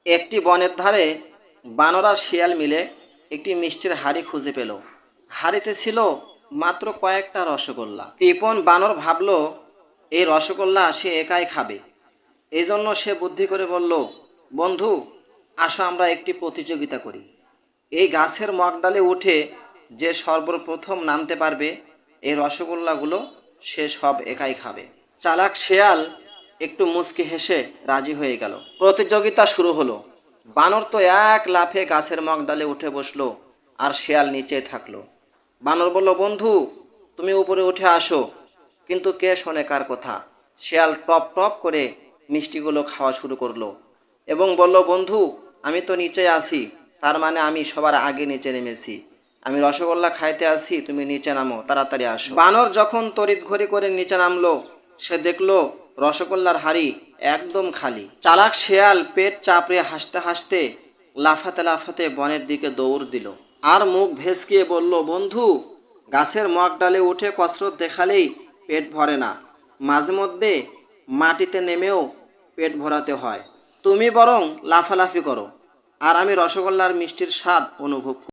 একটি বনের ধারে বানর আর শিয়াল মিলে একটি মিষ্টির হাঁড়ি খুঁজে পেল। হাঁড়িতে ছিল মাত্র কয়েকটা রসগোল্লা। কৃপণ বানর ভাবল এই রসগোল্লা সে একাই খাবে। এই জন্য সে বুদ্ধি করে বলল, বন্ধু, আসো আমরা একটি প্রতিযোগিতা করি। এই গাছের মগডালে উঠে যে সর্বপ্রথম নামতে পারবে এই রসগোল্লাগুলো সে সব একাই খাবে। চালাক শেয়াল একটু মুচকি হেসে রাজি হয়ে গেল। প্রতিযোগিতা শুরু হলো। বানর তো এক লাফে গাছের মগডালে উঠে বসলো আর শেয়াল নিচে থাকলো। বানর বলল, বন্ধু, তুমি উপরে উঠে আসো। কিন্তু কে শোনে কার কথা? শেয়াল টপ টপ করে মিষ্টিগুলো খাওয়া শুরু করলো এবং বলল, বন্ধু, আমি তো নিচে আছি, তার মানে আমি সবার আগে নিচে নেমেছি। আমি রসগোল্লা খাইতে আসি, তুমি নিচে নামো, তাড়াতাড়ি আসো। বানর যখন তড়িৎঘড়ি করে নিচে নামলো, সে দেখলো রসগোল্লার হাড়ি একদম খালি। চালাক শেয়াল পেট চাপড়ে হাসতে হাসতে লাফাতে লাফাতে বনের দিকে দৌড় দিল আর মুখ ভেসকিয়ে বলল, বন্ধু, গাছের মগডালে উঠে কসরত দেখালেই পেট ভরে না, মাঝে মধ্যে মাটিতে নেমেও পেট ভরাতে হয়। তুমি বরং লাফালাফি করো আর আমি রসগোল্লার মিষ্টির স্বাদ অনুভব